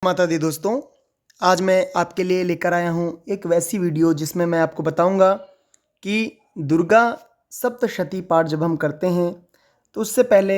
माता दी दोस्तों, आज मैं आपके लिए लेकर आया हूँ एक वैसी वीडियो जिसमें मैं आपको बताऊंगा कि दुर्गा सप्तशती पाठ जब हम करते हैं तो उससे पहले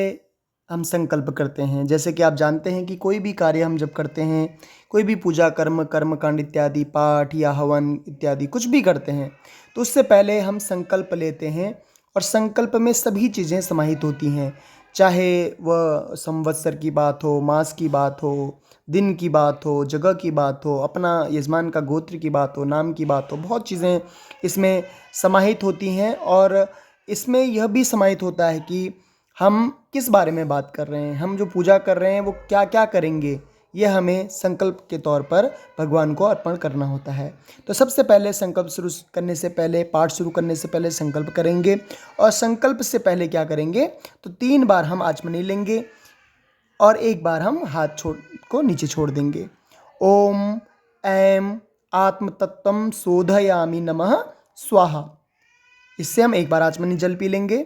हम संकल्प करते हैं। जैसे कि आप जानते हैं कि कोई भी कार्य हम जब करते हैं, कोई भी पूजा कर्मकांड इत्यादि पाठ या हवन इत्यादि कुछ भी करते हैं तो उससे पहले हम संकल्प लेते हैं और संकल्प में सभी चीज़ें समाहित होती हैं। चाहे वह संवत्सर की बात हो, मास की बात हो, दिन की बात हो, जगह की बात हो, अपना यजमान का गोत्र की बात हो, नाम की बात हो, बहुत चीज़ें इसमें समाहित होती हैं। और इसमें यह भी समाहित होता है कि हम किस बारे में बात कर रहे हैं, हम जो पूजा कर रहे हैं वो क्या क्या करेंगे, ये हमें संकल्प के तौर पर भगवान को अर्पण करना होता है। तो सबसे पहले संकल्प शुरू करने से पहले, पाठ शुरू करने से पहले संकल्प करेंगे। और संकल्प से पहले क्या करेंगे तो 3 बार हम आचमनी लेंगे और 1 बार हम हाथ को नीचे छोड़ देंगे। ओम ऐं आत्मतत्त्वं शोधयामि नमः स्वाहा। इससे हम 1 बार आचमनी जल पी लेंगे।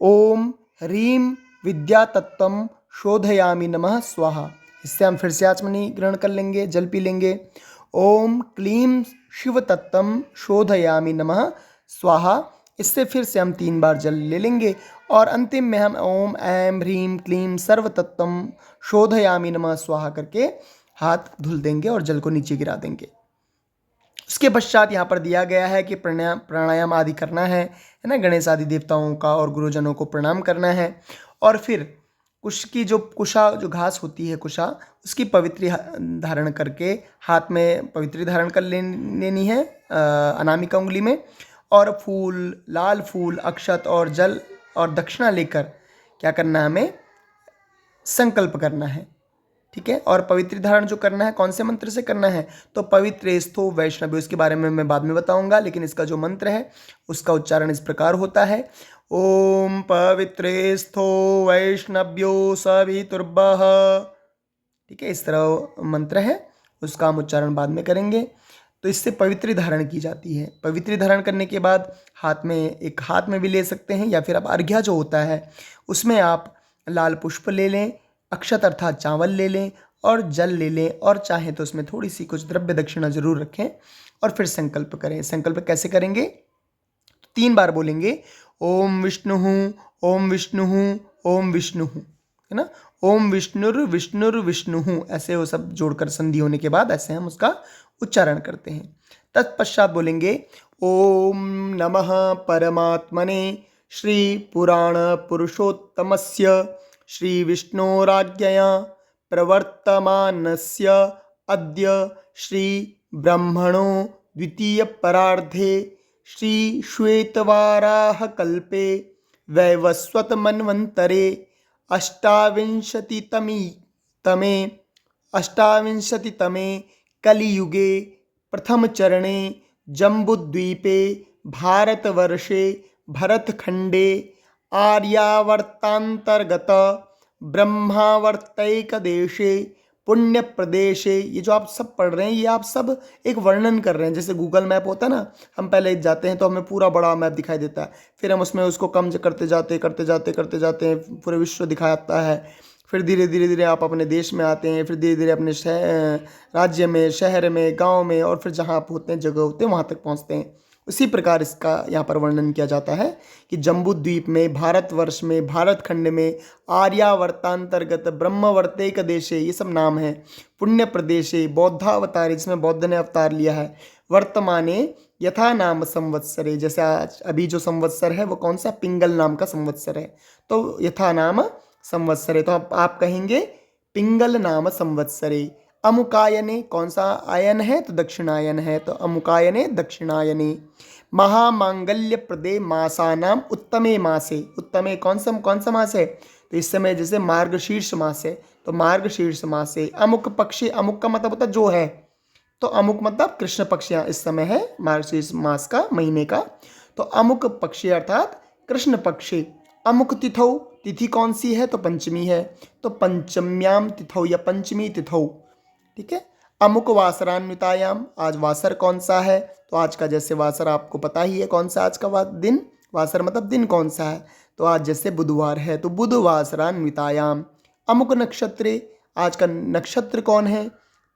ओम ह्रीं विद्यातत्त्वं शोधयामि नमः स्वाहा। इससे हम फिर से आचमनी ग्रहण कर लेंगे, जल पी लेंगे। ओम क्लीं शिवतत्त्वं शोधयामि नमः स्वाहा। इससे फिर से हम 3 बार जल ले लेंगे और अंतिम में हम ओम ऐं ह्रीं क्लीं सर्वतत्त्वं शोधयामि नमः स्वाहा करके हाथ धुल देंगे और जल को नीचे गिरा देंगे। उसके पश्चात यहाँ पर दिया गया है कि प्राणायाम आदि करना है ना, गणेश आदि देवताओं का और गुरुजनों को प्रणाम करना है। और फिर कुशा जो घास होती है कुशा, उसकी पवित्री धारण करके हाथ में पवित्री धारण कर लेनी है अनामिका उंगली में। और फूल, लाल फूल, अक्षत और जल और दक्षिणा लेकर क्या करना है, हमें संकल्प करना है। ठीक है। और पवित्र धारण जो करना है कौन से मंत्र से करना है तो पवित्रेस्थो वैष्णव्यो, इसके बारे में मैं बाद में बताऊंगा, लेकिन इसका जो मंत्र है उसका उच्चारण इस प्रकार होता है। ओम पवित्रेस्थो वैष्णव्यो सवितुर्भः। ठीक है, इस तरह मंत्र है, उसका हम उच्चारण बाद में करेंगे। तो इससे पवित्री धारण की जाती है। पवित्री धारण करने के बाद हाथ में भी ले सकते हैं, या फिर आप अर्घ्य जो होता है उसमें आप लाल पुष्प ले लें, अक्षत अर्थात चावल ले लें और जल ले लें, और चाहें तो उसमें थोड़ी सी कुछ द्रव्य दक्षिणा जरूर रखें और फिर संकल्प करें। संकल्प कैसे करेंगे, 3 बार बोलेंगे ओम विष्णु, ओम विष्णु, ओम विष्णु, है ना। ओम विष्णुर, ऐसे वो सब जोड़कर संधि होने के बाद ऐसे हम उसका उच्चारण करते हैं। तत्पश्चात बोलेंगे ओम नमः परमात्मने श्री पुराण पुरुषोत्तमस्य श्री विष्णोराज्ञया प्रवर्तमानस्य अद्य श्री ब्रह्मणो द्वितीय परार्धे श्री श्वेतवाराह कल्पे वैवस्वत मन्वन्तरे अष्टाविंशतितमे कलियुगे प्रथम चरणे जम्बुद्वीपे भारतवर्षे भरतखंडे आर्यावर्तांतर्गत ब्रह्मावर्तैक देशे पुण्य प्रदेशे। ये जो आप सब पढ़ रहे हैं ये आप सब एक वर्णन कर रहे हैं। जैसे गूगल मैप होता है ना, हम पहले जाते हैं तो हमें पूरा बड़ा मैप दिखाई देता है, फिर हम उसमें उसको कम करते जाते हैं, पूरे विश्व दिखाता है। फिर धीरे धीरे आप अपने देश में आते हैं, फिर धीरे धीरे अपने राज्य में, शहर में, गांव में, और फिर जहां आप होते हैं, जगह होते हैं, वहां तक पहुंचते हैं। उसी प्रकार इसका यहाँ पर वर्णन किया जाता है कि जम्बूद्वीप में, भारतवर्ष में, भारतखंड में, आर्यावर्तांतर्गत ब्रह्मवर्तेक देशे, ये सब नाम है। पुण्य प्रदेशे बौद्धावतारे, जिसमें बौद्ध ने अवतार लिया है। वर्तमाने यथा नाम संवत्सरे, जैसे आज अभी जो संवत्सर है वो कौन सा, पिंगल नाम का संवत्सर है, तो यथा नाम संवत्सरे, तो आप कहेंगे पिंगल नाम संवत्सरे। अमुकायने, कौन सा आयन है तो दक्षिणायन है, तो अमुकायने दक्षिणायने। महामांगल्य प्रदे मासानाम उत्तमे मासे, उत्तमे कौन सा मास है तो इस समय जैसे मार्गशीर्ष मास है तो मार्गशीर्ष मासे। अमुक पक्षी, अमुक का मतलब होता है जो है, तो अमुक मतलब कृष्ण पक्ष इस समय है मार्गशीर्ष मास का, महीने का, तो अमुक पक्षी अर्थात कृष्ण पक्षी। अमुक तिथौ, तिथि कौन सी है तो पंचमी है, तो पंचम्याम तिथौ या पंचमी तिथौ। ठीक है। अमुक वासरान्वितायाम, आज वासर कौन सा है तो आज का जैसे वासर आपको पता ही है कौन सा आज का दिन, वासर मतलब दिन कौन सा है, तो आज जैसे बुधवार है तो बुधवासरान्वितायाम। अमुक नक्षत्रे, आज का नक्षत्र कौन है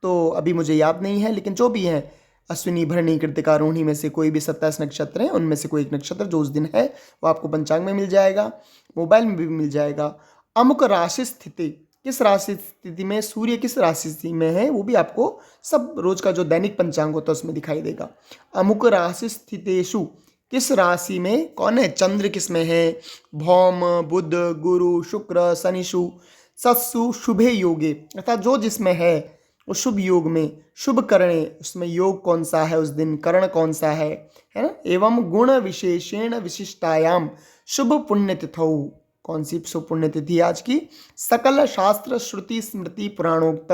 तो अभी मुझे याद नहीं है, लेकिन जो भी है, अश्विनी भरणी कृतिका रोहिणी में से कोई भी 27 नक्षत्र हैं, उनमें से कोई एक नक्षत्र जो उस दिन है वो आपको पंचांग में मिल जाएगा, मोबाइल में भी मिल जाएगा। अमुक राशि स्थिति, किस राशि स्थिति में सूर्य किस राशि स्थिति में है वो भी आपको सब रोज का जो दैनिक पंचांग होता है उसमें दिखाई देगा। अमुक राशि स्थितेषु, किस राशि में कौन है, चंद्र किस में है, भौम बुध गुरु शुक्र शनिशु सत्सु शुभे योगे, अर्थात जो जिसमें है वो शुभ योग में, शुभ करणे उसमें योग कौन सा है उस दिन, करण कौन सा है ना। एवं गुण विशेषेण विशिष्टायाम शुभ पुण्य तिथौ, कौन सी शुभ पुण्य तिथि आज की, सकल शास्त्र श्रुति स्मृति पुराणोक्त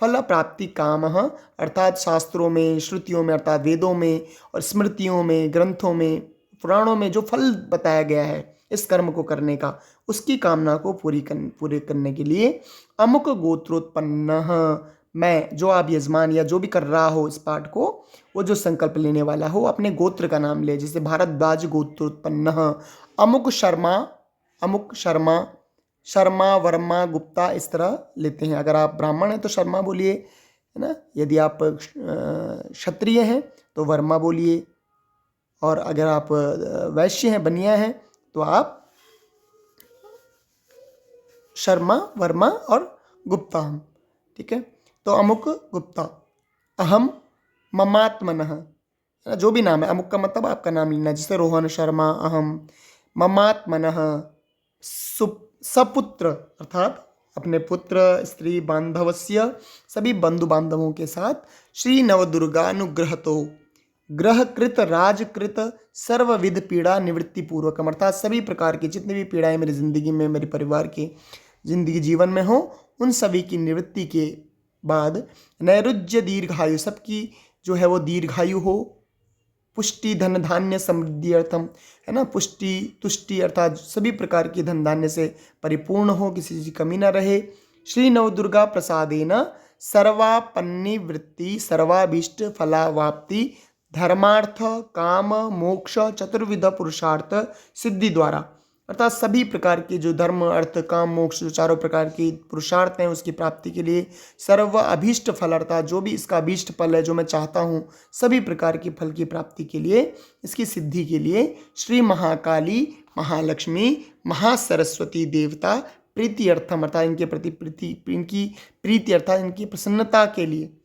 फल प्राप्ति काम, अर्थात शास्त्रों में श्रुतियों में अर्थात वेदों में और स्मृतियों में ग्रंथों में पुराणों में जो फल बताया गया है इस कर्म को करने का, उसकी कामना को पूरे करने के लिए अमुक गोत्रोत्पन्न, मैं जो आप यजमान या जो भी कर रहा हो इस पाठ को, वो जो संकल्प लेने वाला हो अपने गोत्र का नाम ले, जैसे भारद्वाज गोत्रोत्पन्न, अमुक शर्मा, अमुक शर्मा, शर्मा वर्मा गुप्ता, इस तरह लेते हैं। अगर आप ब्राह्मण हैं तो शर्मा बोलिए, है ना। यदि आप क्षत्रिय हैं तो वर्मा बोलिए, और अगर आप वैश्य हैं बनिया हैं तो आप शर्मा वर्मा और गुप्ता हम, ठीक है। तो अमुक गुप्ता, अहम ममात्मनः, जो भी नाम है, अमुक का मतलब आपका नाम लेना है, जैसे रोहन शर्मा, अहम ममात्मनः सपुत्र, अर्थात अपने पुत्र स्त्री बांधवस्य, सभी बंधु बांधवों के साथ, श्री नवदुर्गानुग्रहतो ग्रहकृत राजकृत सर्वविध पीड़ा निवृत्ति पूर्वकम, अर्थात सभी प्रकार की जितनी भी पीड़ाएं मेरी जिंदगी में, मेरे परिवार की जिंदगी जीवन में हो, उन सभी की निवृत्ति के बाद नैरुज्य दीर्घायु, सबकी जो है वो दीर्घायु हो, पुष्टि धन धान्य समृद्धि अर्थम, है ना, पुष्टि तुष्टि अर्थात सभी प्रकार की धन धान्य से परिपूर्ण हो, किसी चीज की कमी न रहे। श्री नवदुर्गा प्रसादेन सर्वापन्नी वृत्ति सर्वाभीष्ट फलावाप्ति धर्मार्थ काम मोक्ष चतुर्विध पुरुषार्थ सिद्धि द्वारा, अर्थात सभी प्रकार के जो धर्म अर्थ काम मोक्ष जो चारों प्रकार की पुरुषार्थ हैं उसकी प्राप्ति के लिए, सर्व अभीष्ट फल अर्थात जो भी इसका अभीष्ट फल है जो मैं चाहता हूँ, सभी प्रकार की फल की प्राप्ति के लिए, इसकी सिद्धि के लिए श्री महाकाली महालक्ष्मी महासरस्वती देवता प्रीति अर्थम, अर्थात इनके प्रति इनकी प्रीति अर्थात इनकी प्रसन्नता के लिए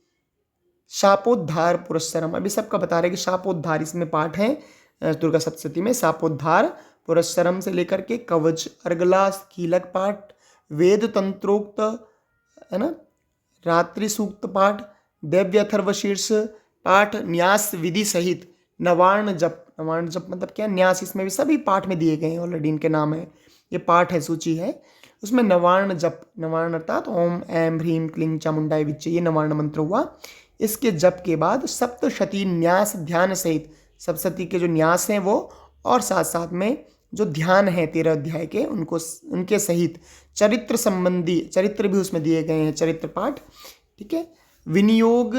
शापोद्धार पुरस्सरम, अभी सबका बता रहे कि शापोद्धार इसमें पाठ है दुर्गा सप्तशती में, शापोद्धार पुरस्सरम से लेकर के कवच अर्गला कीलक पाठ, वेद तंत्रोक्त, है ना, रात्रि सूक्त पाठ, दैव्य अथर्व शीर्ष पाठ, न्यास विधि सहित नवार्ण जप, नवार्ण जप मतलब क्या, न्यास, इसमें भी सभी पाठ में दिए गए हैं ऑलरेडी, इनके नाम है, ये पाठ है सूची है, उसमें नवार्ण जप, नवार्ण अर्थात ओम ऐम ह्रीम क्लीं चामुंडाय विच्चे, ये नवार्ण मंत्र हुआ। इसके जप के बाद सप्तशती न्यास ध्यान सहित, सप्तशती के जो न्यास हैं वो, और साथ साथ में जो ध्यान है 13 अध्याय के उनको, उनके सहित चरित्र संबंधी, चरित्र भी उसमें दिए गए हैं, चरित्र पाठ, ठीक है। विनियोग,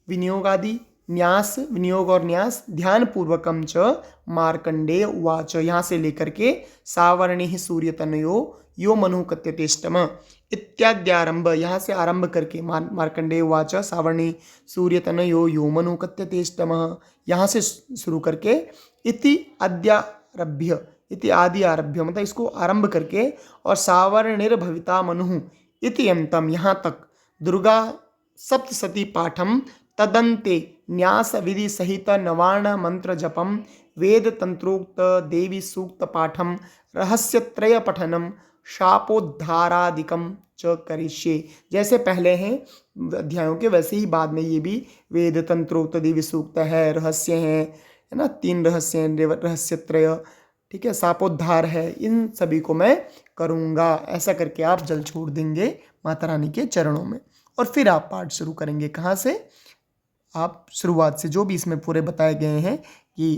विनियोग आदि न्यास, विनियोग और न्यास ध्यान पूर्वकम च मार्कंडेय उवाच, यहाँ से लेकर के सावर्णि सूर्य तनयो यो मनु कत्यतेष्टम इत्याद्यारंभ, यहाँ से आरंभ करके मार्कंडेय उवाच सावर्णि सूर्य तनयो यो मनु कत्यतेष्टम, यहाँ से शुरू करके इति अद्यारभ्य, इति आदि आरभ्य मतलब इसको आरंभ करके, और सावर्णिर्भविता मनु इति अंतम, यहाँ तक दुर्गा सप्तशती पाठम तदंते न्यास विधि सहित नवार्ण मंत्र जपम वेद तंत्रोक्त देवी सूक्त पाठम रहस्यत्रय पठनम शापोद्धारादिकम च करिष्ये, जैसे पहले हैं अध्यायों के वैसे ही बाद में ये भी वेद तंत्रोक्त देवी सूक्त है, रहस्य है ना, 3 रहस्य हैं, रहस्यत्रय, ठीक है, शापोद्धार है, इन सभी को मैं करूँगा। ऐसा करके आप जल छोड़ देंगे माता रानी के चरणों में, और फिर आप पाठ शुरू करेंगे। कहाँ से? आप शुरुआत से, जो भी इसमें पूरे बताए गए हैं कि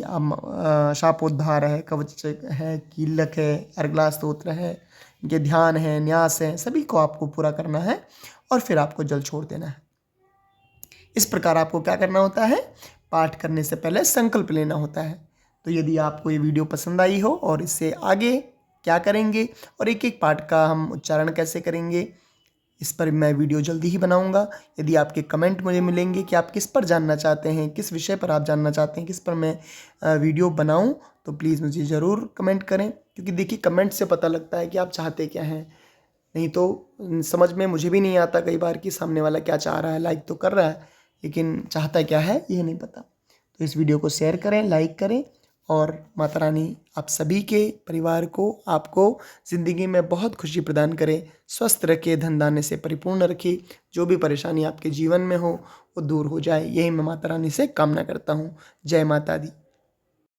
शापोद्धार है, कवच है, कीलक है, अर्गला स्तोत्र है, इनके ध्यान है, न्यास है, सभी को आपको पूरा करना है, और फिर आपको जल छोड़ देना है। इस प्रकार आपको क्या करना होता है, पाठ करने से पहले संकल्प लेना होता है। तो यदि आपको ये वीडियो पसंद आई हो और इससे आगे क्या करेंगे और एक एक पाठ का हम उच्चारण कैसे करेंगे, इस पर मैं वीडियो जल्दी ही बनाऊंगा। यदि आपके कमेंट मुझे मिलेंगे कि आप किस पर जानना चाहते हैं, किस विषय पर आप जानना चाहते हैं, किस पर मैं वीडियो बनाऊं, तो प्लीज़ मुझे ज़रूर कमेंट करें, क्योंकि देखिए कमेंट से पता लगता है कि आप चाहते क्या हैं। नहीं तो समझ में मुझे भी नहीं आता कई बार कि सामने वाला क्या चाह रहा है। लाइक तो कर रहा है लेकिन चाहता क्या है ये नहीं पता। तो इस वीडियो को शेयर करें, लाइक करें, और माता रानी आप सभी के परिवार को, आपको ज़िंदगी में बहुत खुशी प्रदान करे, स्वस्थ रखे, धन धान्य से परिपूर्ण रखे। जो भी परेशानी आपके जीवन में हो वो दूर हो जाए, यही मैं माता रानी से कामना करता हूँ। जय माता दी।